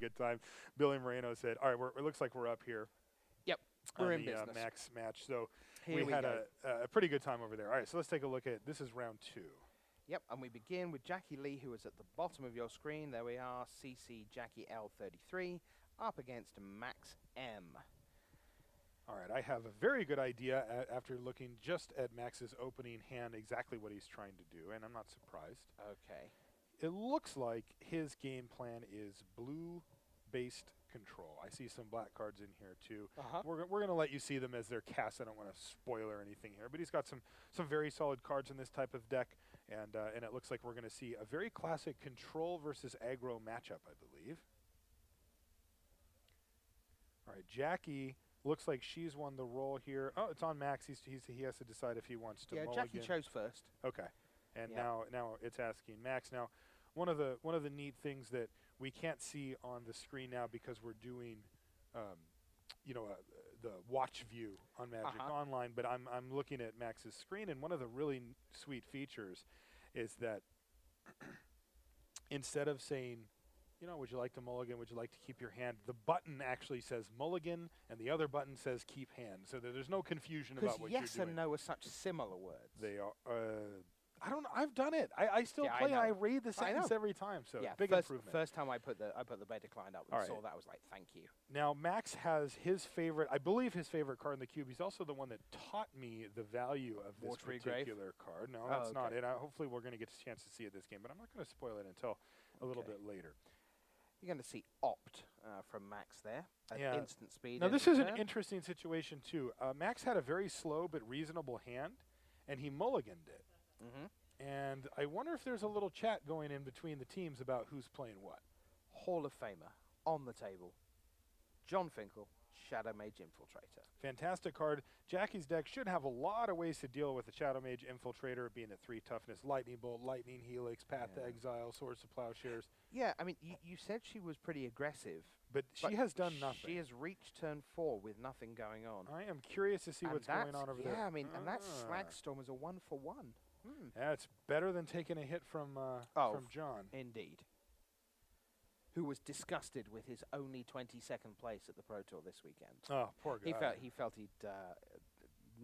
good time. Billy Moreno said, all right, it looks like we're up here Yep, we're on in the business. Max match. So Here we had go. a pretty good time over there. All right, so let's take a look at, this is round 2. Yep, and we begin with Jackie Lee, who is at the bottom of your screen. There we are, CC Jackie L33, up against Max M. All right, I have a very good idea after looking just at Max's opening hand exactly what he's trying to do, and I'm not surprised. Okay. It looks like his game plan is blue-based control. I see some black cards in here too. We're going to let you see them as they're cast. I don't want to spoil or anything here, but he's got some very solid cards in this type of deck, and it looks like we're going to see a very classic control versus aggro matchup, I believe. All right, Jackie looks like she's won the roll here. Oh, it's on Max. He has to decide if he wants to mulligan. Jackie chose first. Okay, and Yep. now it's asking Max. Now, one of the neat things that we can't see on the screen now because we're doing, the watch view on Magic Online, but I'm looking at Max's screen, and one of the really sweet features is that instead of saying, would you like to mulligan? Would you like to keep your hand? The button actually says mulligan, and the other button says keep hand, so that there's no confusion about what you're doing. Because yes and no are such similar words. They are. I don't know. I've done it. I still play and I read the sentence every time. So big improvement. First time I put the beta client up and saw that, I was like, thank you. Now Max has his favorite. I believe his favorite card in the cube. He's also the one that taught me the value of this particular card. No, that's not it. Hopefully we're going to get a chance to see it this game, but I'm not going to spoil it until a little bit later. You're going to see opt from Max there at instant speed. Now this is an interesting situation too. Max had a very slow but reasonable hand, and he mulliganed it. And I wonder if there's a little chat going in between the teams about who's playing what. Hall of Famer on the table. John Finkel, Shadow Mage Infiltrator. Fantastic card. Jackie's deck should have a lot of ways to deal with the Shadow Mage Infiltrator, being at 3 toughness, Lightning Bolt, Lightning Helix, Path to Exile, Swords to Plowshares. Yeah, I mean, you said she was pretty aggressive. But she has done nothing. She has reached turn 4 with nothing going on. I am curious to see what's going on over there. Yeah, I mean, and that Slagstorm is a 1-for-1. Yeah, it's better than taking a hit from John. Indeed. Who was disgusted with his only 22nd place at the Pro Tour this weekend. Oh, poor guy. He felt he'd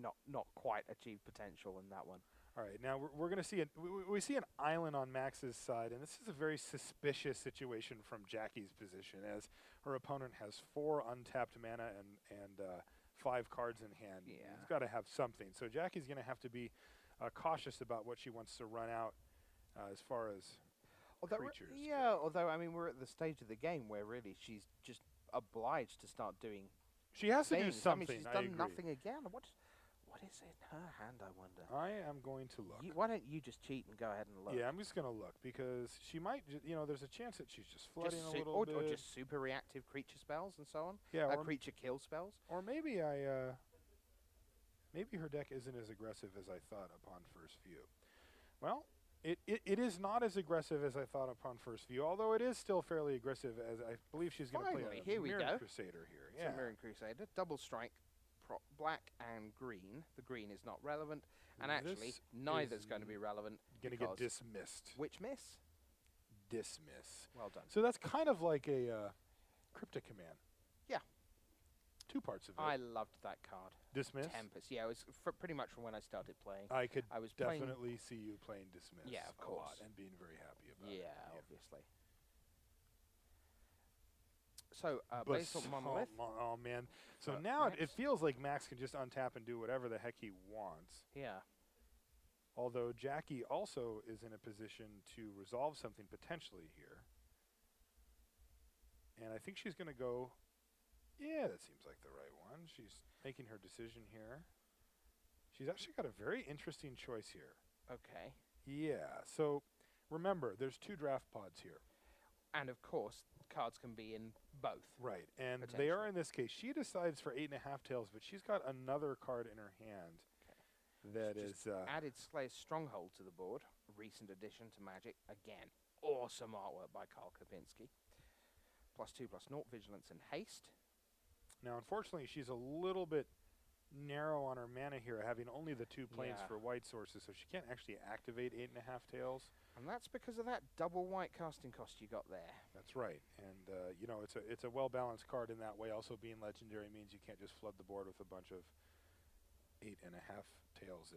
not quite achieved potential in that one. All right, now we're going to see we see an island on Max's side, and this is a very suspicious situation from Jackie's position, as her opponent has 4 untapped mana and 5 cards in hand. Yeah. He's got to have something. So Jackie's going to have to be cautious about what she wants to run out as far as creatures. Yeah, although, I mean, we're at the stage of the game where really she's just obliged to start doing She has things. to do something. I mean, she's done nothing again. What is in her hand, I wonder? I am going to look. Why don't you just cheat and go ahead and look? Yeah, I'm just going to look, because she might, there's a chance that she's just flooding a little bit. Or just super reactive creature spells and so on. Yeah, creature kill spells. Or maybe maybe her deck isn't as aggressive as I thought upon first view. Well, it is not as aggressive as I thought upon first view, although it is still fairly aggressive, as I believe she's going to play a Mirror Crusader here. Yeah. Mirror Crusader, double strike, black and green. The green is not relevant, and actually neither's going to be relevant. Going to get dismissed. Which miss? Dismiss. Well done. So that's kind of like a cryptic command. Yeah. 2 parts of it. I loved that card. Dismiss? Tempest. Yeah, it was pretty much from when I started playing. I was definitely see you playing Dismiss. Yeah, of course. A lot, and being very happy about it. Yeah, obviously. So, Basal Monolith. Oh, man. So now it feels like Max can just untap and do whatever the heck he wants. Yeah. Although Jackie also is in a position to resolve something potentially here. And I think she's going to go, yeah, that seems like the right one. She's making her decision here. She's actually got a very interesting choice here. Okay. Yeah, so remember, there's 2 draft pods here. And of course, cards can be in both. Right, and they are in this case. She decides for 8.5 tails, but she's got another card in her hand that is added Slayer's Stronghold to the board. Recent addition to Magic. Again, awesome artwork by Karl Kapinski. +2/+0 Vigilance and Haste. Now, unfortunately, she's a little bit narrow on her mana here, having only the 2 planes Yeah. for white sources, so she can't actually activate 8.5 tails. And that's because of that double white casting cost you got there. That's right, and you know, it's a well-balanced card in that way. Also, being legendary means you can't just flood the board with a bunch of 8.5 tails.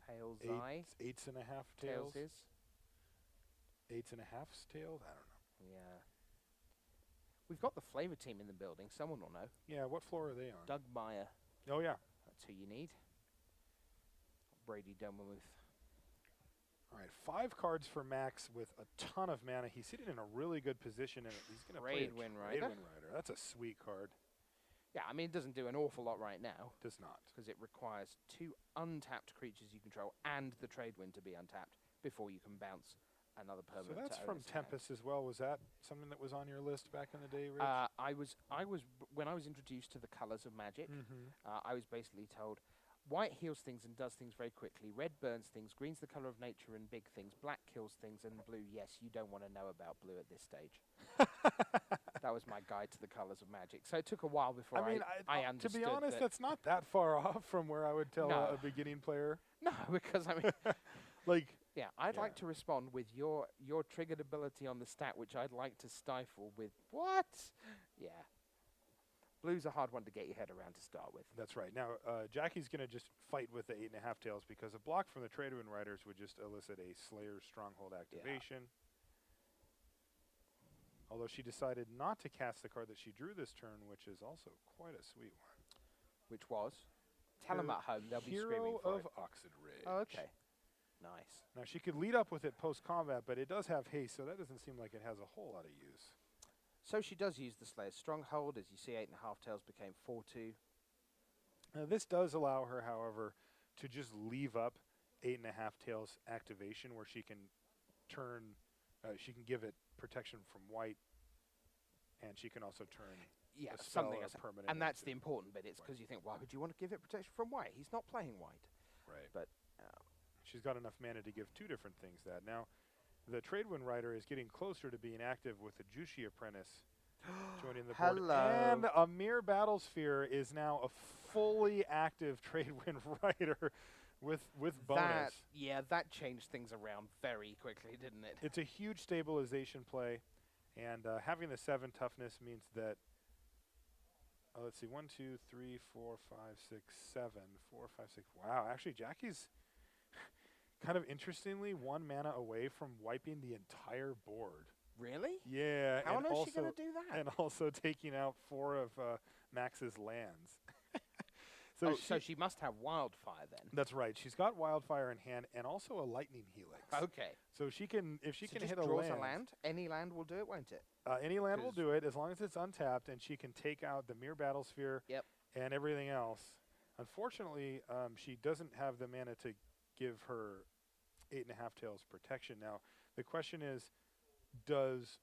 Tails Eights and a half tails. is. 8.5 tails. I don't know. Yeah. We've got the flavor team in the building. Someone will know. Yeah, what floor are they on? Doug Meyer. Oh yeah. That's who you need. Brady Dunworth. All right, 5 cards for Max with a ton of mana. He's sitting in a really good position, and he's going to play a Trade-Wind Trade-Wind Rider. Rider. That's a sweet card. Yeah, I mean, it doesn't do an awful lot right now. Does not. Because it requires 2 untapped creatures you control and the trade wind to be untapped before you can bounce another permanent. So that's to from Owner's Hand. Tempest as well. Was that something that was on your list back in the day, Rich? When I was introduced to the colours of Magic, Mm-hmm. I was basically told, white heals things and does things very quickly. Red burns things. Green's the colour of nature and big things. Black kills things, and blue, yes, you don't want to know about blue at this stage. That was my guide to the colours of Magic. So it took a while before I understood. To be honest, that's not that far off from where I would tell No. a beginning player. No, because I mean, Like, yeah, I'd Yeah. like to respond with your triggered ability on the stat, which I'd like to stifle with what? Yeah. Blue's a hard one to get your head around to start with. that's right. Now, Jackie's going to just fight with the 8.5 tails because a block from the Trade-Wind Riders would just elicit a Slayer's Stronghold activation. Although she decided not to cast the card that she drew this turn, which is also quite a sweet one. Which was? Tell them at home, they'll be screaming Hero for of it. Oxid Rage. Oh, okay. Nice. Now, she could lead up with it post-combat, but it does have haste, so that doesn't seem like it has a whole lot of use. So she does use the Slayer's Stronghold. As you see, 8.5 tails became 4/2. Now, this does allow her, however, to just leave up 8.5 tails activation, where she can turn, she can give it protection from white, and she can also turn Yeah, a spell something or else. permanent. And that's into the important bit. It's white. because you think, why would you want to give it protection from white? He's not playing white. Right. But She's got enough mana to give 2 different things that. Now, the Trade-Wind Rider is getting closer to being active with the Jushi Apprentice joining the board. Hello. And a mere Battlesphere is now a fully active Trade-Wind Rider with bonus. that changed things around very quickly, didn't it? It's a huge stabilization play, and having the 7 toughness means that, let's see, 1, 2, 3, 4, 5, 6, 7, 4, 5, 6. Wow, actually, Jackie's kind of interestingly 1 mana away from wiping the entire board. Really? Yeah. How and on earth is also, she going to do that? And also taking out 4 of Max's lands. So she must have Wildfire then. That's right. She's got Wildfire in hand and also a Lightning Helix. Okay. So she can, if she So can just hit a draws land, a land. Any land will do it, won't it? Any land will 'Cause- do it as long as it's untapped, and she can take out the Mere Battlesphere Yep. and everything else. Unfortunately, she doesn't have the mana to give her 8.5 tails protection. Now, the question is, does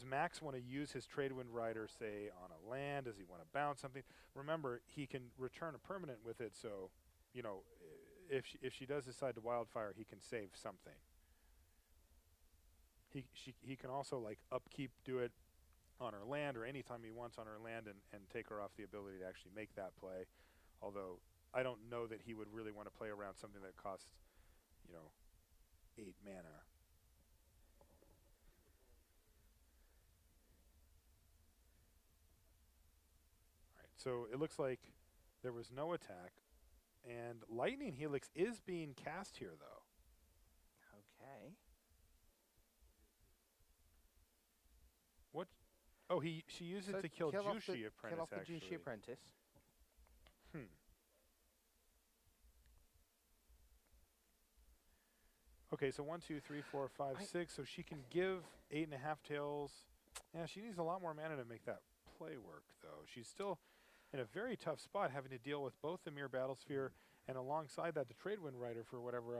Max want to use his Trade-Wind Rider, say, on a land? Does he want to bounce something? Remember, he can return a permanent with it, so, you know, if she does decide to Wildfire, he can save something. He can also, like, upkeep, do it on her land or anytime he wants on her land and take her off the ability to actually make that play. Although, I don't know that he would really want to play around something that costs, you know, 8 mana. So it looks like there was no attack, and Lightning Helix is being cast here, though. Okay. What? Oh, she used it So to kill off the- Jushi Apprentice, Kill off the actually. Jushi Apprentice. Okay, so 1, 2, 3, 4, 5, 6. So she can give 8.5 tails. Yeah, she needs a lot more mana to make that play work, though. She's still in a very tough spot, having to deal with both the Mere Battlesphere and alongside that the Trade-Wind Rider for whatever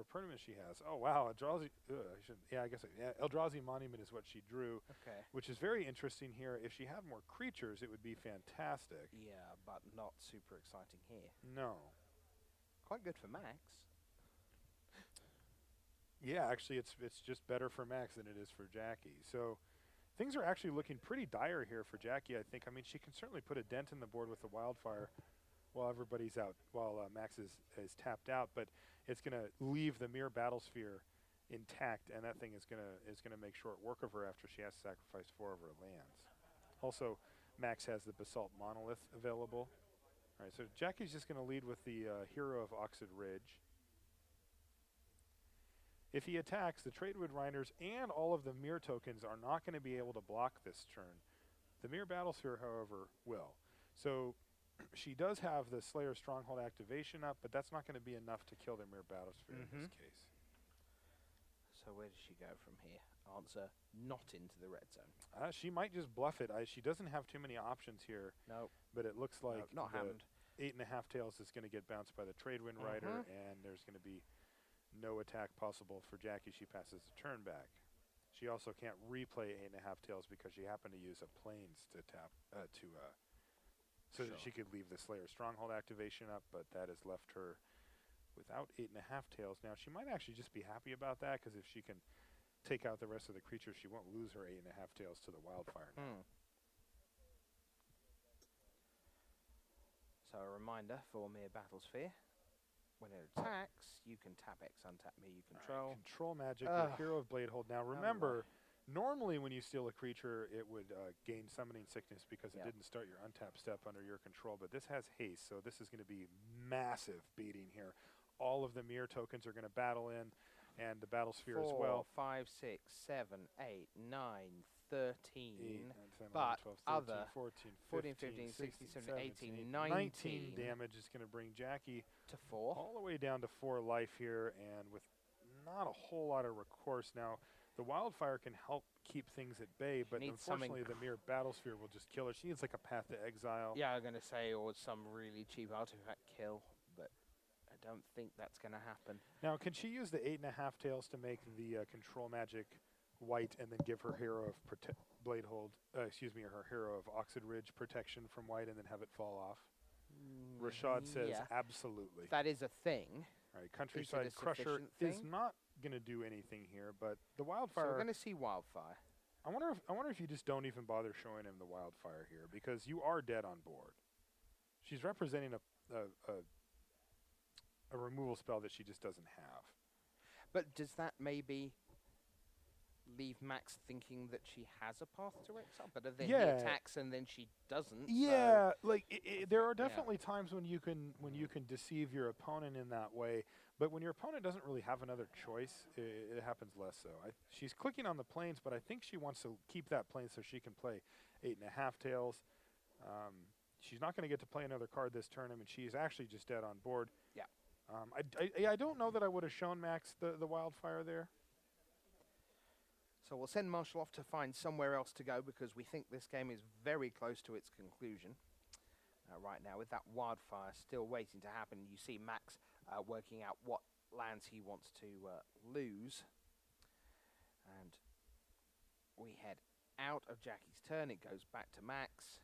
permanent she has. Oh wow, Eldrazi. Eldrazi Monument is what she drew, Okay. which is very interesting here. If she had more creatures, it would be fantastic. Yeah, but not super exciting here. No. Quite good for Max. Yeah, actually, it's just better for Max than it is for Jackie. So Things are actually looking pretty dire here for Jackie, I think. I mean, she can certainly put a dent in the board with the Wildfire while everybody's out, while Max is tapped out, but it's going to leave the Mirror Battlesphere intact, and that thing is gonna make short work of her after she has to sacrifice 4 of her lands. Also, Max has the Basalt Monolith available. All right, so Jackie's just going to lead with the Hero of Oxid Ridge. If he attacks, the Tradewind Riders and all of the Mirror tokens are not going to be able to block this turn. The Mirror Battlesphere, however, will. So she does have the Slayer Stronghold activation up, but that's not going to be enough to kill the Mirror Battlesphere in this case. So where does she go from here? Answer, not into the red zone. She might just bluff it. She doesn't have too many options here. No. But it looks like not happened. 8.5 tails is going to get bounced by the Tradewind Rider, and there's going to be no attack possible for Jackie. She passes the turn back. She also can't replay 8.5 tails because she happened to use a Plains to tap so that she could leave the Slayer Stronghold activation up, but that has left her without 8.5 tails. Now, she might actually just be happy about that, because if she can take out the rest of the creatures, she won't lose her 8.5 tails to the Wildfire now. So a reminder for Mirror Battlesphere. When it attacks, you can tap X, untap me, you control. Right, control magic, your Hero of Bladehold. Now remember, normally when you steal a creature, it would gain Summoning Sickness because it didn't start your untap step under your control, but this has haste, so this is going to be massive beating here. All of the Mirror tokens are going to battle in, and the Battlesphere as well. 4, 5, 6, 7, 8, 9, 13, 8, 9, 10, but 11, 12, 13, other 14, 15, 16, 17, 18, 19 damage is going to bring Jackie to 4. all the way down to 4 life here, and with not a whole lot of recourse. Now, the Wildfire can help keep things at bay, but unfortunately the Mirror Battlesphere will just kill her. She needs like a Path to Exile. Yeah, I'm going to say, or some really cheap artifact kill, but I don't think that's going to happen. Now, can she use the 8.5 tails to make the control magic white and then give her Hero of Bladehold, her Hero of Oxid Ridge protection from white and then have it fall off? Rashad says absolutely. That is a thing. All right, Countryside Crusher is not going to do anything here, but the Wildfire. So we're going to see Wildfire. I wonder if you just don't even bother showing him the Wildfire here, because you are dead on board. She's representing a removal spell that she just doesn't have. But does that maybe leave Max thinking that she has a path to exile, but then he attacks and then she doesn't? Yeah, so like there are definitely times when you can deceive your opponent in that way, but when your opponent doesn't really have another choice, it happens less so. She's clicking on the Plains, but I think she wants to keep that Plains so she can play 8.5 tails. She's not going to get to play another card this turn. I mean, she's actually just dead on board. Yeah. I don't know that I would have shown Max the Wildfire there. So we'll send Marshall off to find somewhere else to go, because we think this game is very close to its conclusion right now, with that Wildfire still waiting to happen. You see Max working out what lands he wants to lose. And we head out of Jackie's turn. It goes back to Max.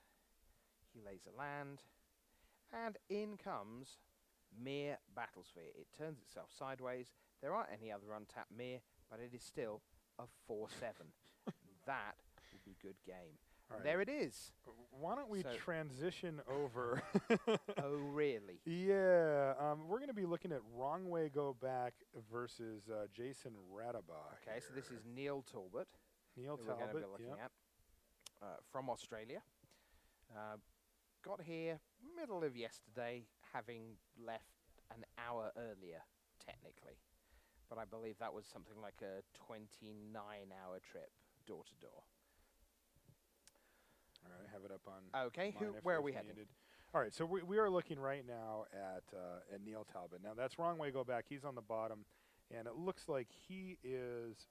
He lays a land. And in comes Mirror Battlesphere. It turns itself sideways. There aren't any other untapped Mirror, but it is still a 4/7. That will be good game. Right. There it is. Why don't we transition over? Oh, really? Yeah. We're going to be looking at Wrong Way Go Back versus Jason Radabach. Okay, so this is Neil Talbot. Neil Talbot, we're going to be looking at from Australia. Got here middle of yesterday, having left an hour earlier, technically. But I believe that was something like a 29-hour trip, door to door. All right, I have it up on. Okay, where are we heading? All right, so we are looking right now at Neil Talbot. Now that's Wrong Way Go Back. He's on the bottom, and it looks like he is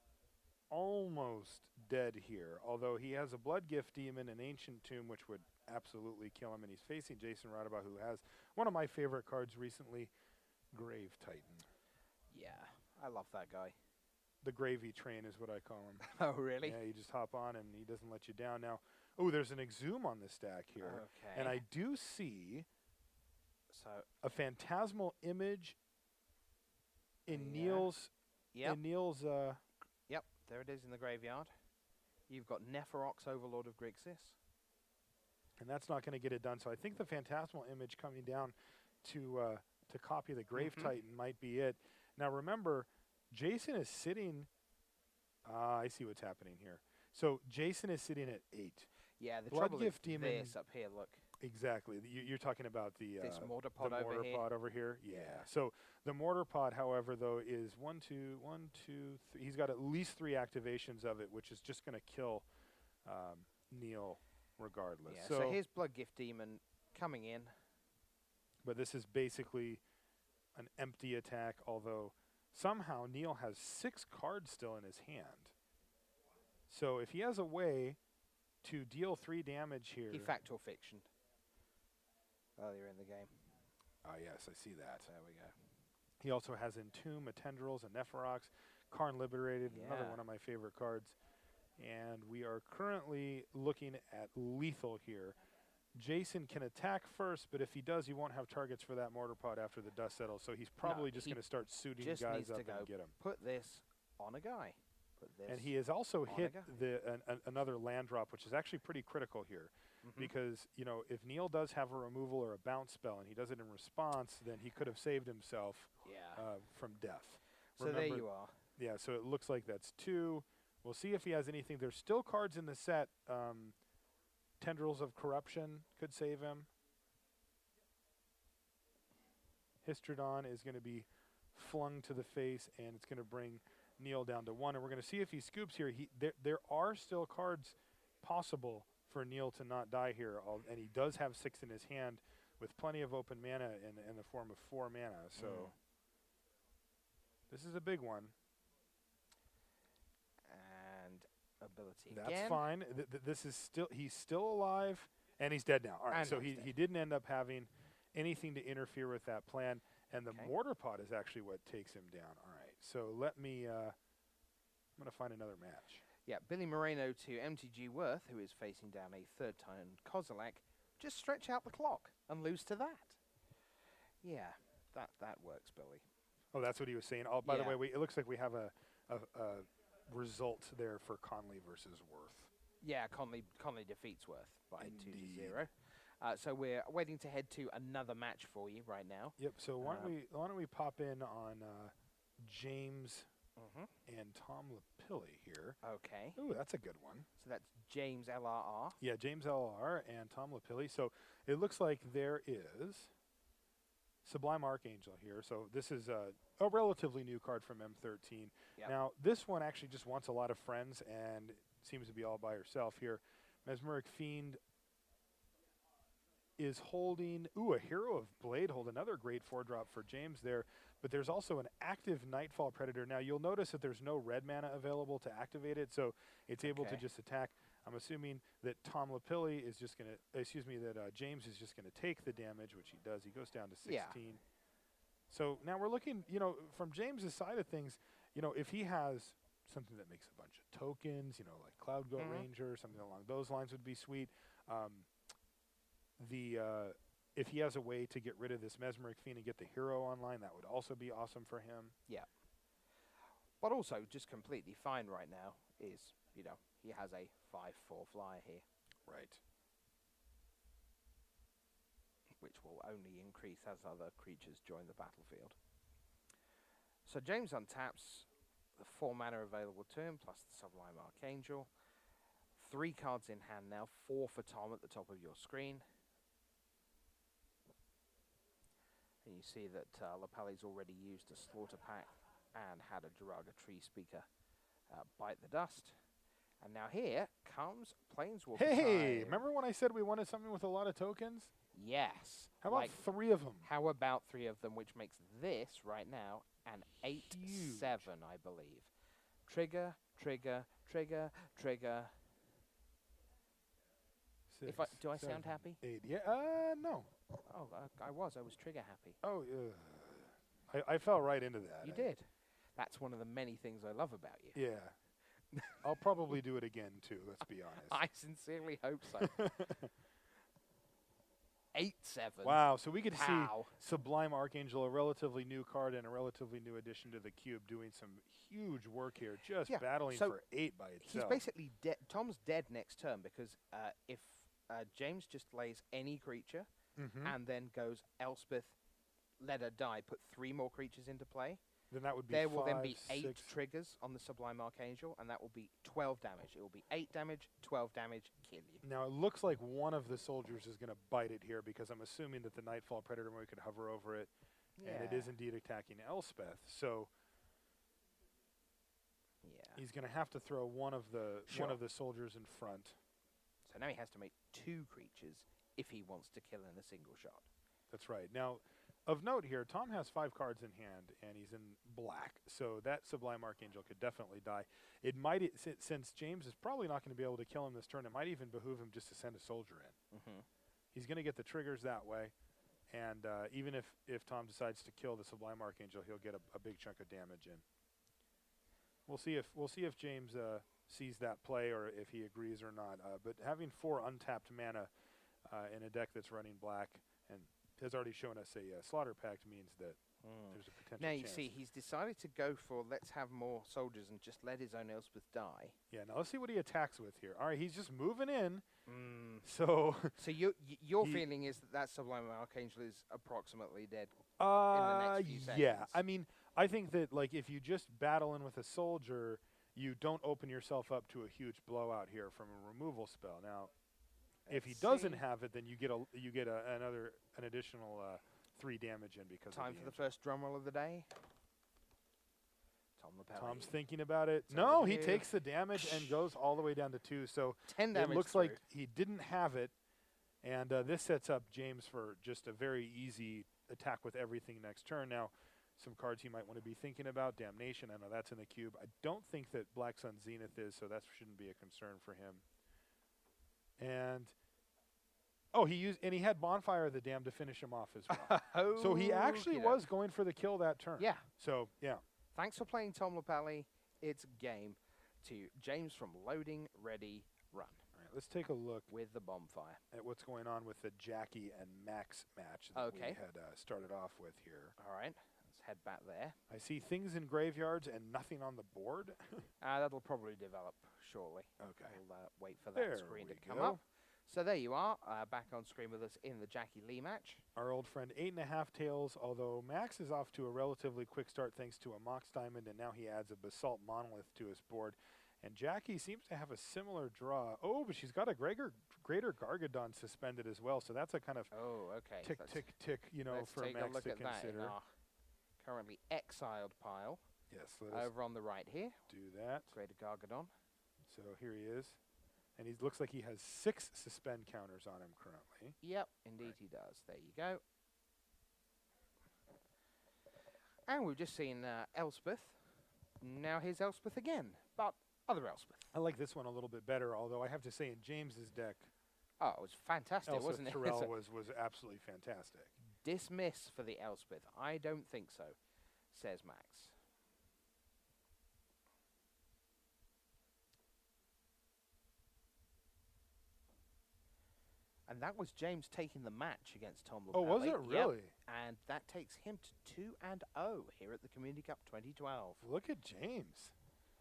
almost dead here. Although he has a Blood Gift Demon, an Ancient Tomb, which would absolutely kill him, and he's facing Jason Radabach, who has one of my favorite cards recently, Grave Titan. Yeah. I love that guy. The gravy train is what I call him. Oh, really? Yeah, you just hop on and he doesn't let you down. Now, there's an Exhume on the stack here. Okay. And I do see a Phantasmal Image in Neil's... Yep. Yep, there it is in the graveyard. You've got Neferox, Overlord of Grixis. And that's not going to get it done. So I think the Phantasmal image coming down to copy the Grave Titan might be it. Now remember, Jason is sitting... I see what's happening here. So Jason is sitting at 8. Yeah, the Blood trouble Gift is Demon, this up here, look. Exactly. You're talking about the this mortar pod the mortar pod over here. Yeah. So the mortar pod, however, though, is 1, 2, 1, 2, 3. He's got at least 3 activations of it, which is just going to kill Neil regardless. Yeah, so here's Blood Gift Demon coming in. But this is basically an empty attack, although somehow Neil has 6 cards still in his hand. So if he has a way to deal 3 damage here... He Factor Fiction earlier in the game. Ah, yes, I see that. There we go. He also has Entomb, a Tendrils, a Neferox, Karn Liberated, another one of my favorite cards. And we are currently looking at lethal here. Jason can attack first, but if he does, he won't have targets for that mortar pod after the dust settles. So he's probably just going to start suiting guys up and get him. Put this on a guy. Put this and he has also hit another land drop, which is actually pretty critical here. Because, you know, if Neil does have a removal or a bounce spell and he does it in response, then he could have saved himself from death. So there you are. Yeah, so it looks like that's 2. We'll see if he has anything. There's still cards in the set. Tendrils of Corruption could save him. Histrodon is going to be flung to the face, and it's going to bring Neil down to 1. And we're going to see if he scoops here. There are still cards possible for Neil to not die here, and he does have 6 in his hand with plenty of open mana in the form of 4 mana. So this is a big one. And ability That's again. fine. This is he's still alive, and he's dead now. All right, so he didn't end up having anything to interfere with that plan, and the mortar pod is actually what takes him down. All right, so let me, I'm going to find another match. Yeah, Billy Moreno to MTG Worth, who is facing down a 3rd-time Kozilek. Just stretch out the clock and lose to that. Yeah, that works, Billy. Oh, that's what he was saying. Oh, by the way, it looks like we have a result there for Conley versus Worth. Yeah, Conley defeats Worth by 2-0. So we're waiting to head to another match for you right now. Yep. So why don't we pop in on James and Tom Lapilli here? Okay. Ooh, that's a good one. So that's James LRR. Yeah, James LRR and Tom Lapilli. So it looks like there is Sublime Archangel here. So this is a relatively new card from M13. Yep. Now, this one actually just wants a lot of friends and seems to be all by herself here. Mesmeric Fiend is holding, a Hero of Bladehold, another great 4-drop for James there, but there's also an active Nightfall Predator. Now, you'll notice that there's no red mana available to activate it, so it's able to just attack. I'm assuming that Tom Lapilli is just going to, James is just going to take the damage, which he does. He goes down to 16. Yeah. So now we're looking, from James's side of things, if he has something that makes a bunch of tokens, like Cloud Goat Ranger, something along those lines would be sweet. If he has a way to get rid of this Mesmeric Fiend and get the hero online, that would also be awesome for him. Yeah. But also, just completely fine right now is, he has a 5/4 flyer here. Right. Which will only increase as other creatures join the battlefield. So James untaps the 4 mana available to him, plus the Sublime Archangel. 3 cards in hand now, 4 for Tom at the top of your screen. And you see that Lapelli's already used a Slaughter Pact and had a Jiraga Tree Speaker bite the dust. And now here comes Planeswalker Hey, time. Remember when I said we wanted something with a lot of tokens? Yes. How about 3 of them? How about 3 of them, which makes this right now an 8/7, I believe. Trigger, trigger, trigger, trigger. 6, do I 7, sound happy? 8. Yeah, no. Oh, I was trigger happy. Oh, I fell right into that. You did. That's one of the many things I love about you. Yeah. I'll probably do it again, too, let's be honest. I sincerely hope so. 8/7. Wow, so we get to see Pow. Sublime Archangel, a relatively new card and a relatively new addition to the cube, doing some huge work here, just Yeah, battling so for 8 by He's itself. basically dead. Tom's dead next turn because if James just plays any creature and then goes Elspeth, let her die, put 3 more creatures into play, Then that would be there will 5, then be 8 6. triggers on the Sublime Archangel, and that will be 12 damage. It will be 8 damage, 12 damage, kill you. Now, it looks like one of the soldiers is going to bite it here because I'm assuming that the Nightfall Predator Moy could hover over it, and it is indeed attacking Elspeth. So he's going to have to throw one of the soldiers in front. So now he has to make 2 creatures if he wants to kill in a single shot. That's right. Now, of note here, Tom has 5 cards in hand, and he's in black, so that Sublime Archangel could definitely die. It might, since James is probably not going to be able to kill him this turn, it might even behoove him just to send a soldier in. He's going to get the triggers that way, and even if Tom decides to kill the Sublime Archangel, he'll get a big chunk of damage in. We'll see if James sees that play or if he agrees or not. But having 4 untapped mana in a deck that's running black and has already shown us a Slaughter Pact means that there's a potential Now, chance. you see, he's decided to go for let's have more soldiers and just let his own Elspeth die. Yeah, now let's see what he attacks with here. All right, he's just moving in. So your feeling is that Sublime Archangel is approximately dead in the next few seconds? Yeah. I mean, I think that like if you just battle in with a soldier, you don't open yourself up to a huge blowout here from a removal spell. Now, if he doesn't have it, then you get an additional 3 damage in because Time of for the first drum roll of the day. Tom Lapelli. Tom's thinking about it. It's No, over he here. takes the damage and goes all the way down to 2. So 10 damage. it looks through. like he didn't have it, and this sets up James for just a very easy attack with everything next turn. Now, some cards he might want to be thinking about. Damnation, I know that's in the cube. I don't think that Black Sun Zenith is, so that shouldn't be a concern for him. And he had Bonfire of the Damned to finish him off as well. So he actually was going for the kill that turn. Yeah. So, yeah. Thanks for playing Tom Lapelli. It's game to James from Loading Ready Run. All right, let's take a look with the Bonfire at what's going on with the Jackie and Max match that we had started off with here. All right. Let's head back there. I see things in graveyards and nothing on the board. That'll probably develop shortly. Okay. We'll wait for that screen to come up. So there you are, back on screen with us in the Jackie Lee match. Our old friend 8.5 Tails, although Max is off to a relatively quick start thanks to a Mox Diamond, and now he adds a Basalt Monolith to his board. And Jackie seems to have a similar draw. Oh, but she's got a Greater Gargadon suspended as well, so that's a kind of tick, tick, tick, for Max to consider. Let's take a look at that in our currently exiled pile. Yes. Over on the right here. Do that. Greater Gargadon. So here he is. And he looks like he has 6 suspend counters on him currently. Yep, indeed he does. There you go. And we've just seen Elspeth. Now here's Elspeth again, but other Elspeth. I like this one a little bit better, although I have to say in James's deck, it was fantastic, wasn't it? Terrell was absolutely fantastic. Dismiss for the Elspeth. I don't think so, says Max. And that was James taking the match against Tom Lapelli. Oh, was it really? Yep. And that takes him to 2-0 here at the Community Cup 2012. Look at James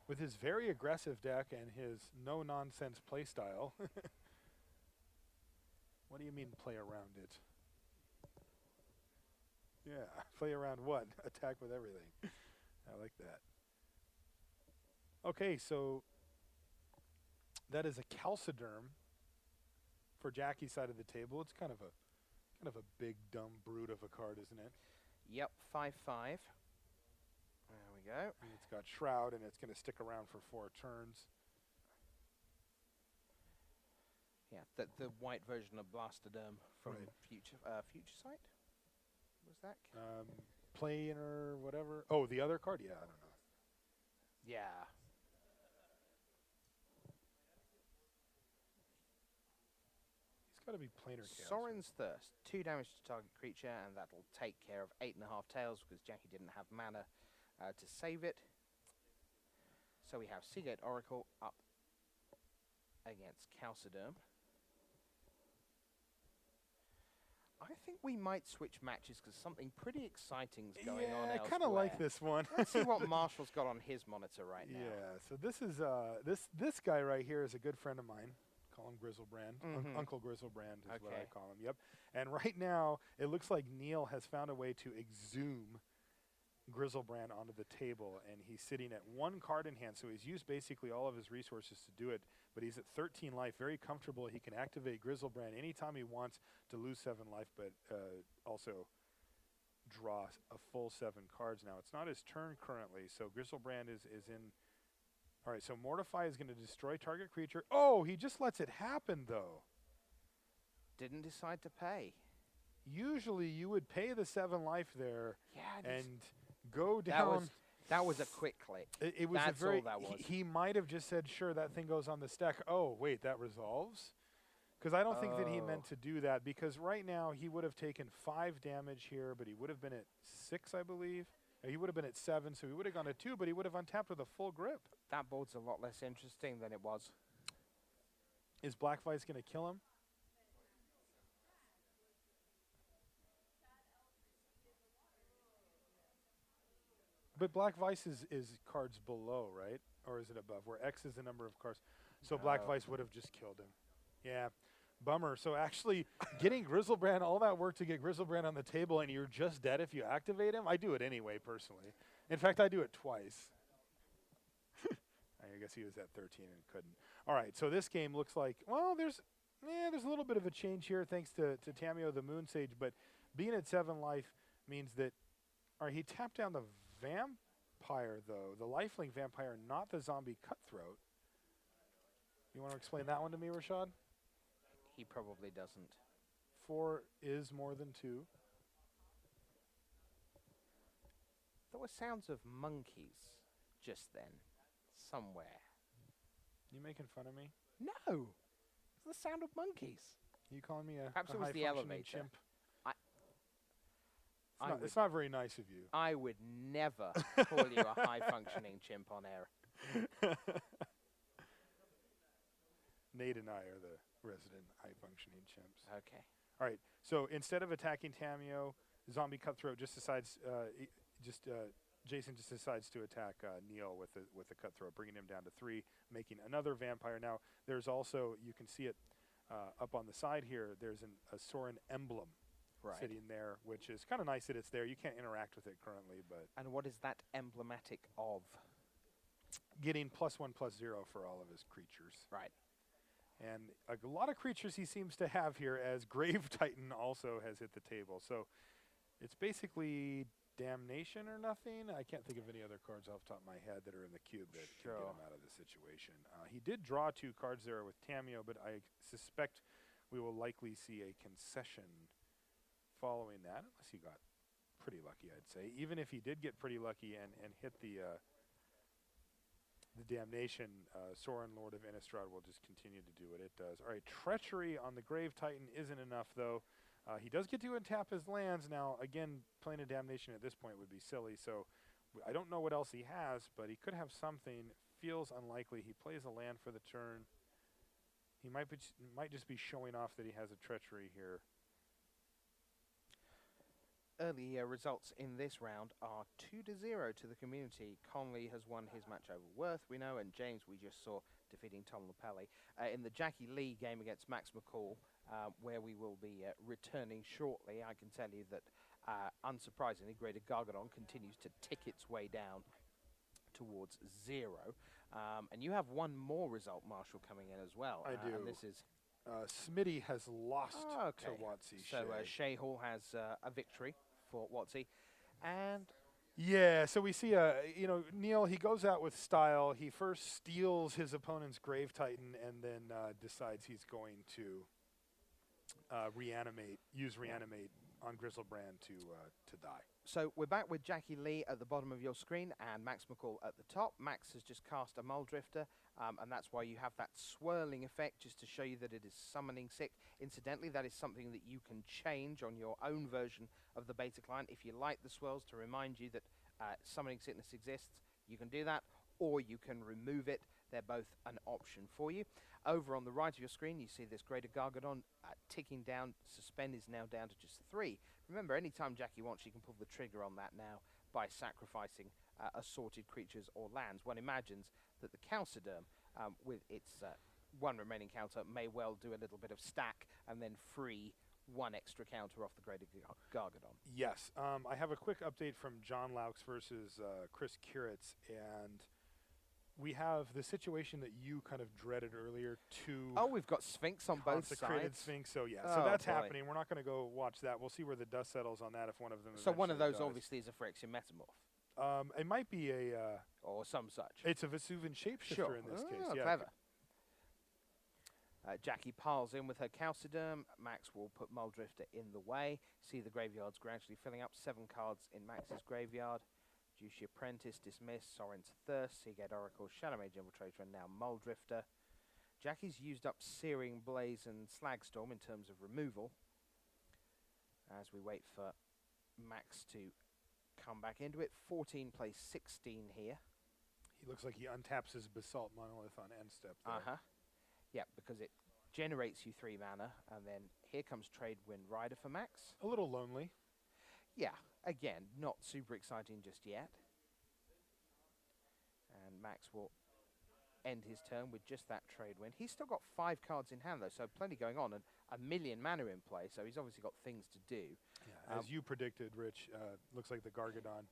with his very aggressive deck and his no-nonsense play style. What do you mean play around it? Yeah, play around what? Attack with everything. I like that. Okay, so that is a Calciderm. For Jackie's side of the table, it's kind of a big dumb brute of a card, isn't it? Yep, 5/5. There we go. And it's got Shroud, and it's going to stick around for 4 turns. Yeah, the white version of Blastoderm from Future Sight. Was that? Plane or whatever. Oh, the other card? Yeah, I don't know. Yeah. Got to be planar chaos. Sorin's Thirst. 2 damage to target creature, and that'll take care of 8.5 Tails because Jackie didn't have mana to save it. So we have Seagate Oracle up against Calciderm. I think we might switch matches because something pretty exciting's going on I elsewhere. kind of like this one. Let's see what Marshall's got on his monitor right now. Yeah, so this is this guy right here is a good friend of mine. Call him Grizzlebrand. Uncle Grizzlebrand is what I call him. Yep. And right now, it looks like Neil has found a way to exhume Grizzlebrand onto the table, and he's sitting at 1 card in hand, so he's used basically all of his resources to do it, but he's at 13 life, very comfortable. He can activate Grizzlebrand anytime he wants to lose 7 life, but also draw a full 7 cards now. It's not his turn currently, so Grizzlebrand is in. All right, so Mortify is going to destroy target creature. Oh, he just lets it happen, though. Didn't decide to pay. Usually you would pay the 7 life there and go down. That was a quick click. It was That's a very. all that was. He might have just said, "Sure, that thing goes on the stack." Oh, wait, that resolves. Because I don't think that he meant to do that. Because right now he would have taken 5 damage here, but he would have been at 6, I believe. He would have been at 7, so he would have gone to 2, but he would have untapped with a full grip. That board's a lot less interesting than it was. Is Black Vice going to kill him? But Black Vice is cards below, right? Or is it above? Where X is the number of cards. So Black Vice would have just killed him. Yeah. Bummer. So actually getting Grizzlebrand, all that work to get Grizzlebrand on the table, and you're just dead if you activate him? I do it anyway, personally. In fact, I do it twice. I guess he was at 13 and couldn't. All right, so this game looks like, well, there's a little bit of a change here thanks to Tamio the Moon Sage, but being at 7 life means that, all right, he tapped down the Vampire, though. The lifelink Vampire, not the Zombie Cutthroat. You want to explain that one to me, Rashad? He probably doesn't. 4 is more than 2. There were sounds of monkeys just then, somewhere. You making fun of me? No! It's the sound of monkeys. You calling me a Perhaps it was the elevator. Chimp? It's it's not very nice of you. I would never call you a high-functioning chimp on air. Nate and I are the resident high-functioning chimps. Okay. All right. So instead of attacking Tamio, Zombie Cutthroat just decides, Jason just decides to attack Neil with the Cutthroat, bringing him down to 3, making another Vampire. Now there's also, you can see it up on the side here. There's a Sorin emblem. Right. Sitting there, which is kind of nice that it's there. You can't interact with it currently, but and what is that emblematic of? Getting +1/+0 for all of his creatures. Right. And a lot of creatures he seems to have here, as Grave Titan also has hit the table. So it's basically Damnation or nothing. I can't think of any other cards off the top of my head that are in the cube that can get him out of the situation. He did draw 2 cards there with Tamio, but I suspect we will likely see a concession following that, unless he got pretty lucky, I'd say. Even if he did get pretty lucky and hit the Damnation, Sorin, Lord of Innistrad, will just continue to do what it does. All right, Treachery on the Grave Titan isn't enough, though. He does get to untap his lands. Now, again, playing a Damnation at this point would be silly, so I don't know what else he has, but he could have something. Feels unlikely. He plays a land for the turn. He might just be showing off that he has a Treachery here. Early results in this round are 2-0 to the community. Conley has won his match over Worth, we know, and James we just saw defeating Tom Lapelli. In the Jackie Lee game against Max McCall, where we will be returning shortly, I can tell you that, unsurprisingly, Greater Gargadon continues to tick its way down towards 0. And you have one more result, Marshall, coming in as well. I do. And this is... Smitty has lost to Watsy. So Shea Hall has a victory for Watsy. And yeah, so we see Neil, he goes out with style. He first steals his opponent's Grave Titan and then decides he's going to use Reanimate on Grizzlebrand to die. So we're back with Jackie Lee at the bottom of your screen and Max McCall at the top. Max has just cast a Muldrifter, and that's why you have that swirling effect, just to show you that it is summoning sick. Incidentally, that is something that you can change on your own version of the beta client. If you like the swirls to remind you that summoning sickness exists, you can do that, or you can remove it. they're both an option for you. Over on the right of your screen, you see this Greater Gargadon ticking down. Suspend is now down to just 3. Remember, anytime Jackie wants, she can pull the trigger on that now by sacrificing assorted creatures or lands. One imagines that the Calciderm, with its 1 remaining counter, may well do a little bit of stack and then free 1 extra counter off the Greater Gargadon. Yes. I have a quick update from John Laux versus Chris Kiritz, and we have the situation that you kind of dreaded earlier. Oh, we've got Sphinx on both sides. Consecrated Sphinx, so yeah. Oh, so that's boy. happening. We're not going to go watch that. We'll see where the dust settles on that if one of them So one of those does. obviously is a Phyrexian Metamorph. It might be a... or some such. It's a Vesuvian Shapeshifter in this case. Yeah. Clever. Jackie piles in with her Calciderm. Max will put Muldrifter in the way. See the graveyards gradually filling up. 7 cards in Max's graveyard. Juicy Apprentice, Dismiss, Sorin's Thirst, Seagate Oracle, Shadowmage Infiltrator, and now Muldrifter. Jackie's used up Searing Blaze and Slagstorm in terms of removal. As we wait for Max to come back into it. 14 plays 16 here. He looks like he untaps his Basalt Monolith on end step there. Yeah, because it generates you 3 mana, and then here comes Tradewind Rider for Max. A little lonely. Yeah, again, not super exciting just yet. And Max will end his turn with just that Tradewind. He's still got 5 cards in hand, though, so plenty going on, and 1,000,000 mana in play, so he's obviously got things to do. Yeah, as you predicted, Rich, looks like the Gargadon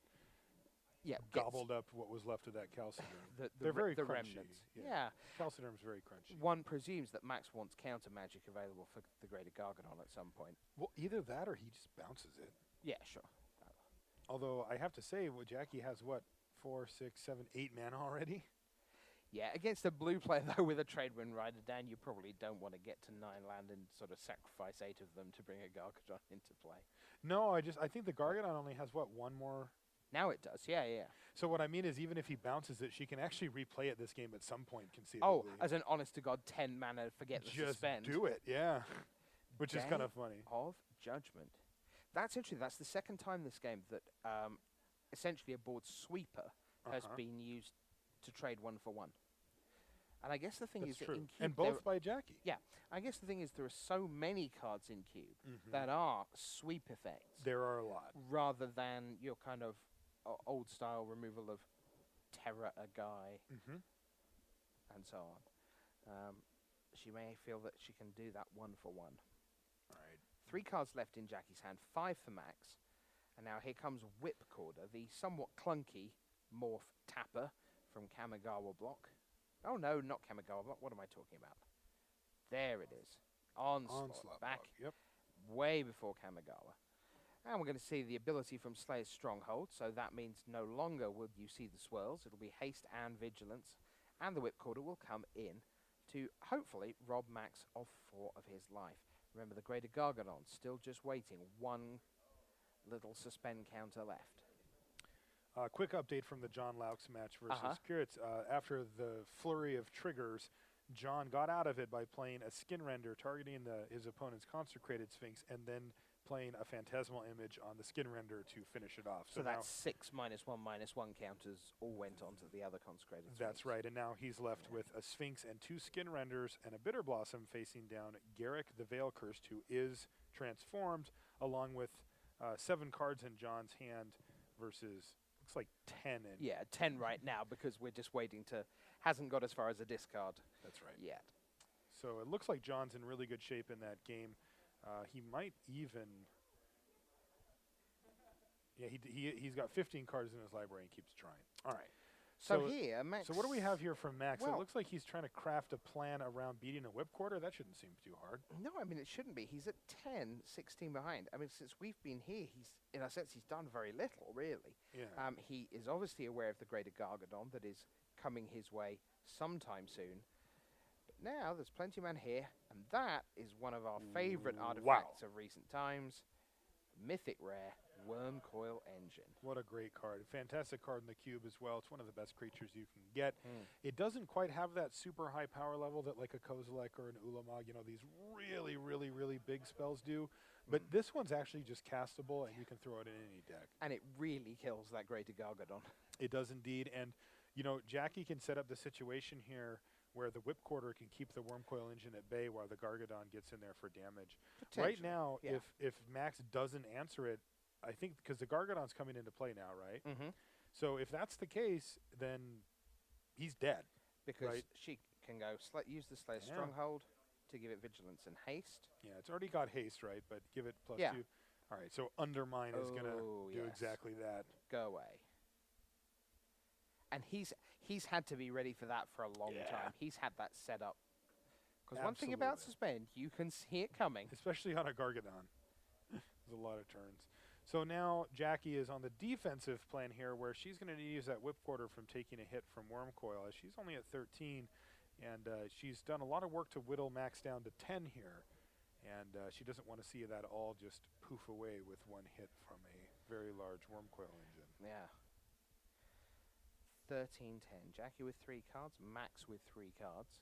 yeah, gobbled up what was left of that Calciderm. They're very the crunchy. remnants. Yeah. Calciderm's very crunchy. One presumes that Max wants counter magic available for the Greater Gargadon at some point. Well, either that or he just bounces it. Yeah, sure. Although I have to say, well, Jackie has what, 4, 6, 7, 8 mana already? Yeah, against a blue player, though, with a Tradewind Rider, Dan, you probably don't want to get to 9 land and sort of sacrifice 8 of them to bring a Gargadon into play. No, I think the Gargadon only has, what, 1 more? Now it does, yeah. So what I mean is, even if he bounces it, she can actually replay it this game at some point, conceivably. Oh, as an honest-to-God 10 mana, forget the suspend. Just do it, yeah. Which is kind of funny. Of Judgment. That's interesting. That's the second time this game that essentially a board sweeper has been used to trade 1 for 1. And I guess the thing is, true. In Cube, and both by Jackie. Yeah, I guess the thing is there are so many cards in Cube that are sweep effects. There are a lot. Rather than your kind of old style removal of terror a guy and so on. She may feel that she can do that 1 for 1. All right. 3 cards left in Jackie's hand, 5 for Max. And now here comes Whipcorder, the somewhat clunky morph tapper from Kamigawa block. Oh no, not Kamigawa block. What am I talking about? There it is. Onslaught. Back way before Kamigawa. And we're going to see the ability from Slayer's Stronghold, so that means no longer will you see the swirls. It'll be haste and vigilance, and the Whipcorder will come in to hopefully rob Max of 4 of his life. Remember, the Greater Gargadon still just waiting. 1 little suspend counter left. Quick update from the John Laux match versus Kiritz. After the flurry of triggers, John got out of it by playing a skin render targeting his opponent's Consecrated Sphinx, and then playing a Phantasmal Image on the skin render to finish it off. So that's 6 -1/-1 counters all went onto the other Consecrated Sphinx. That's right, and now he's left with a Sphinx and 2 skin renders and a Bitter Blossom facing down Garrick the Veil Cursed, who is transformed, along with 7 cards in John's hand versus, looks like 10 in. Yeah, 10 right now because we're just waiting to, hasn't got as far as a discard. That's right. Yet. So it looks like John's in really good shape in that game. He might even, yeah, he's got 15 cards in his library and keeps trying. All right. So here, Max. So what do we have here from Max? Well, it looks like he's trying to craft a plan around beating a Whipcorder. That shouldn't seem too hard. No, I mean, it shouldn't be. He's at 10, 16 behind. I mean, since we've been here, in a sense, he's done very little, really. Yeah. He is obviously aware of the Greater Gargadon that is coming his way sometime soon. But now, there's plenty of mana here, and that is one of our favorite artifacts of recent times. Mythic Rare, Wormcoil Engine. What a great card. Fantastic card in the cube as well. It's one of the best creatures you can get. It doesn't quite have that super high power level that like a Kozilek or an Ulamog, you know, these really, really, really big spells do. But this one's actually just castable, and you can throw it in any deck. And it really kills that Greater Gargadon. It does indeed. And You know, Jackie can set up the situation here where the Whipcorder can keep the Wormcoil Engine at bay while the Gargadon gets in there for damage. Right now, yeah. if Max doesn't answer it, I think because the Gargadon's coming into play now, right? Mm-hmm. So if that's the case, then he's dead. Because right? she can go use the Slayer Yeah. Stronghold to give it vigilance and haste. Yeah, it's already got haste, right? But give it +2. All right, so Undermine is going to do exactly that. Go away. And he's had to be ready for that for a long time. He's had that set up. Because one thing about Suspend, you can see it coming. Especially on a Gargadon. There's a lot of turns. So now Jackie is on the defensive plan here where she's going to use that Whipcorder from taking a hit from Wormcoil. As she's only at 13, and she's done a lot of work to whittle Max down to 10 here. And she doesn't want to see that all just poof away with one hit from a very large Wormcoil engine. Yeah. 13-10. Jackie with 3 cards, Max with 3 cards.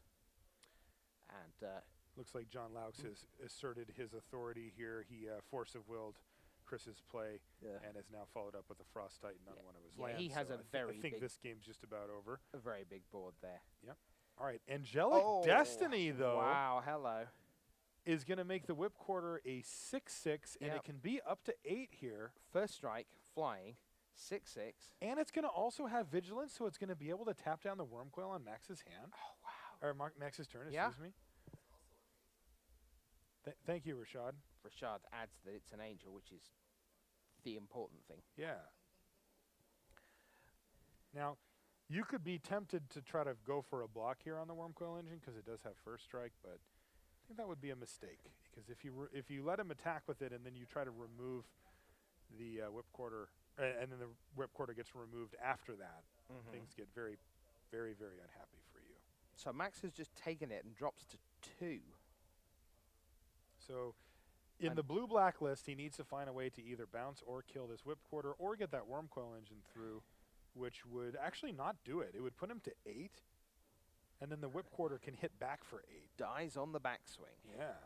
And looks like John Laux has asserted his authority here. He force of willed Chris's play and has now followed up with a Frost Titan on one of his lands. He has so a very I think this game's just about over. A very big board there. Yep. All right, Angelic Destiny, though. Wow, hello. Is going to make the Whipcorder a 6/6, and it can be up to 8 here. First strike, flying, 6/6. And it's going to also have Vigilance, so it's going to be able to tap down the Wormcoil on Max's hand. Oh, wow. Or Max's turn, excuse me. Thank you, Rashad. Rashad adds that it's an angel, which is the important thing. Yeah. Now, you could be tempted to try to go for a block here on the Wormcoil Engine because it does have first strike, but I think that would be a mistake because if you let him attack with it and then you try to remove the Whipcorder, and then the Whipcorder gets removed after that, things get very, very, very unhappy for you. So Max has just taken it and drops to 2. So in the blue-black list, he needs to find a way to either bounce or kill this Whipcorder or get that Wormcoil Engine through, which would actually not do it. It would put him to 8, and then the Whipcorder can hit back for 8. Dies on the backswing. Yeah.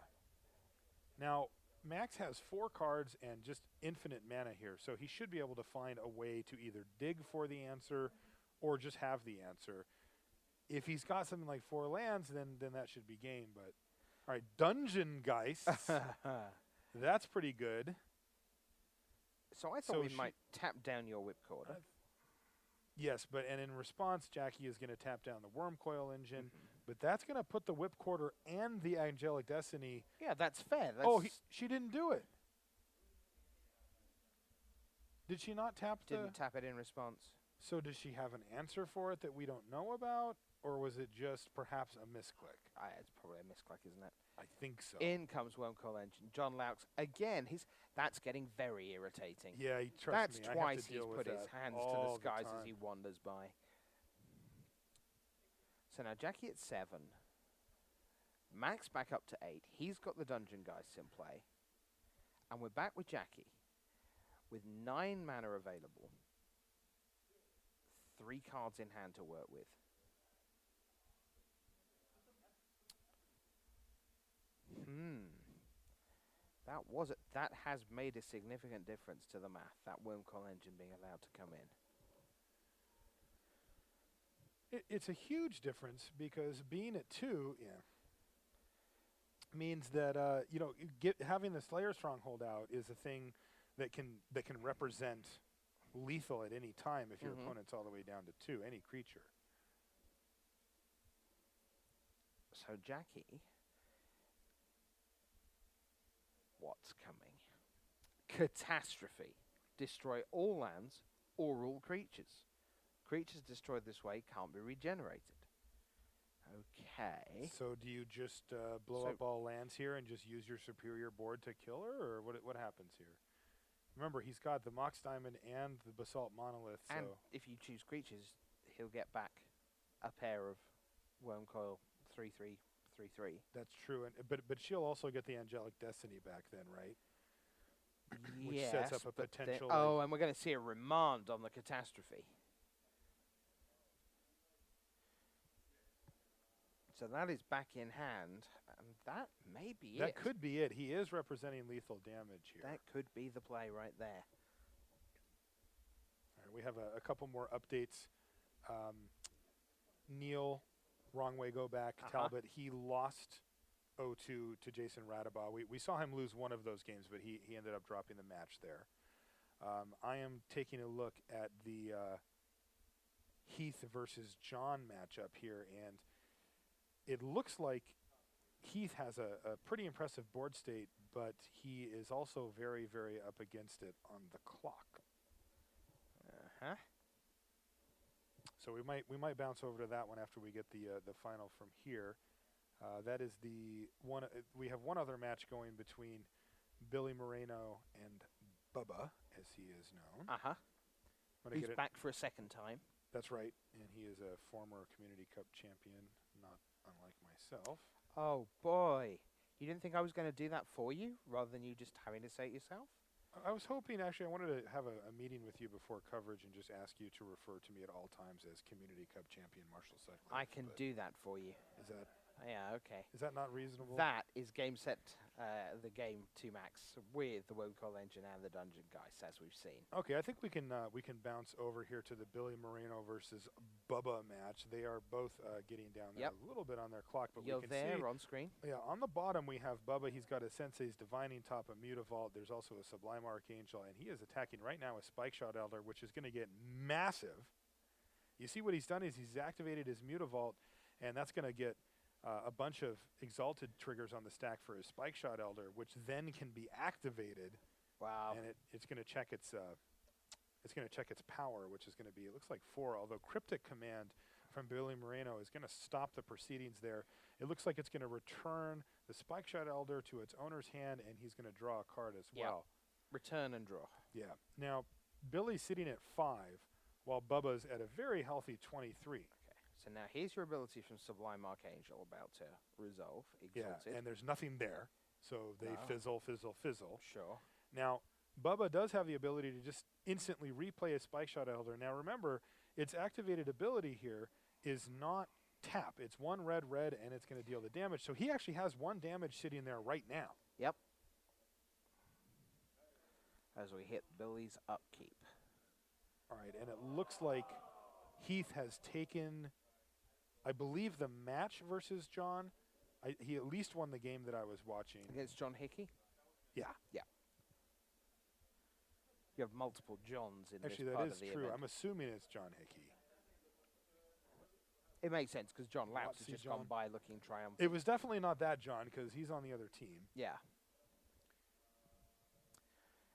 Now, Max has 4 cards and just infinite mana here, so he should be able to find a way to either dig for the answer or just have the answer. If he's got something like 4 lands, then that should be game, but... All right, Dungeon Geist. That's pretty good. So I thought we might tap down your Whipcorder. Yes, and in response, Jackie is going to tap down the Wormcoil Engine, but that's going to put the Whipcorder and the Angelic Destiny. Yeah, that's fair. She didn't do it. Did she not tap Didn't tap it in response. So does she have an answer for it that we don't know about? Or was it just perhaps a misclick? It's probably a misclick, isn't it? I think so. In comes Wormcoil Engine. John Laux. Again, that's getting very irritating. Yeah, That's me. twice he's put his hands to the skies as he wanders by. So now Jackie at 7. Max back up to 8. He's got the Dungeon Geist in play. And we're back with Jackie with 9 mana available. 3 cards in hand to work with. That has made a significant difference to the math, that Wormcoil Engine being allowed to come in. It's a huge difference because being at 2 means that having the Slayer Stronghold out is a thing that can represent lethal at any time if your opponent's all the way down to 2, any creature. So Jackie, what's coming? Catastrophe. Destroy all lands or all creatures. Creatures destroyed this way can't be regenerated. Okay. So do you just blow up all lands here and just use your superior board to kill her, or what happens here? Remember, he's got the Mox Diamond and the Basalt Monolith. And if you choose creatures, he'll get back a pair of Wormcoil 3/3/3/3. That's true, but she'll also get the Angelic Destiny back then, right? Which sets up a potential. And we're going to see a remand on the Catastrophe. So that is back in hand, and that may be it. That could be it. He is representing lethal damage here. That could be the play right there. All right, we have a couple more updates Neil, wrong way, go back. Talbot, he lost 0-2 to Jason Radabaugh. We saw him lose one of those games, but he ended up dropping the match there. I am taking a look at the Heath versus John matchup here, and it looks like Heath has a pretty impressive board state, but he is also very, very up against it on the clock. So we might bounce over to that one after we get the final from here. That is the one. We have one other match going between Billy Moreno and Bubba, as he is known. He's back for a second time. That's right, and he is a former Community Cup champion, not unlike myself. Oh boy, you didn't think I was going to do that for you, rather than you just having to say it yourself? I was hoping, actually, I wanted to have a meeting with you before coverage and just ask you to refer to me at all times as Community Cup champion Marshall Sutcliffe. I can do that for you. Is that? Yeah, okay. Is that not reasonable? That is game set, the game 2 max with the Wobcall engine and the dungeon dice, as we've seen. Okay, I think we can bounce over here to the Billy Moreno versus Bubba match. They are both getting down there a little bit on their clock, but You're we can see on screen. Yeah, on the bottom we have Bubba. He's got a Sensei's Divining Top, a Mutavault. There's also a Sublime Archangel, and he is attacking right now a Spike Shot Elder, which is going to get massive. You see what he's done is he's activated his Mutavault, and that's going to get a bunch of Exalted triggers on the stack for his Spike Shot Elder, which then can be activated. Wow! And it's going to check its power, which is going to be, it looks like 4. Although Cryptic Command from Billy Moreno is going to stop the proceedings there. It looks like it's going to return the Spike Shot Elder to its owner's hand, and he's going to draw a card as well. Return and draw. Yeah. Now Billy's sitting at 5, while Bubba's at a very healthy 23. So now here's your ability from Sublime Archangel about to resolve. Exalted. Yeah, and there's nothing there. So they fizzle, fizzle, fizzle. Sure. Now, Bubba does have the ability to just instantly replay a Spike Shot Elder. Now remember, its activated ability here is not tap. It's 1 red, red, and it's going to deal the damage. So he actually has 1 damage sitting there right now. Yep. As we hit Billy's upkeep. All right, and it looks like Heath has taken, I believe, the match versus John. He at least won the game that I was watching. Against John Hickey? Yeah. Yeah. You have multiple Johns in actually, this part of the event. Actually, that is true. event. I'm assuming it's John Hickey. It makes sense, because John Laps has just gone by looking triumphant. It was definitely not that John, because he's on the other team. Yeah.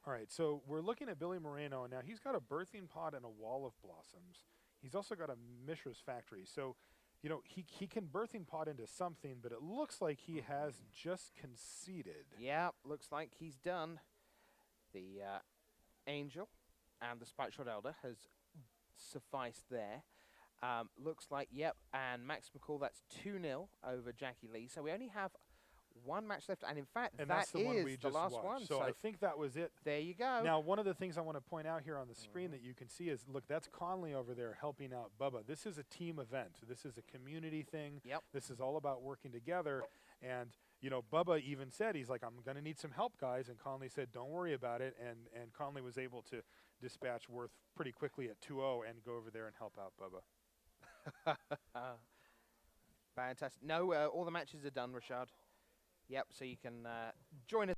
All right, so we're looking at Billy Moreno, and now he's got a Birthing Pod and a Wall of Blossoms. He's also got a Mishra's Factory. So, you know, he can Birthing Pod into something, but it looks like he has just conceded. Yeah, looks like he's done. The Angel and the Spike Shot Elder has sufficed there. Looks like, yep, and Max McCall, that's 2-0 over Jackie Lee. So we only have 1 match left, and in fact, that's the one we the just last watched. one. So I think that was it. There you go. Now, one of the things I want to point out here on the screen that you can see is, look, that's Conley over there helping out Bubba. This is a team event. This is a community thing. Yep. This is all about working together. And, you know, Bubba even said, he's like, I'm going to need some help, guys. And Conley said, don't worry about it. And Conley was able to dispatch Worth pretty quickly at 2-0 and go over there and help out Bubba. Fantastic. No, all the matches are done, Rashad. Yep, so you can join us.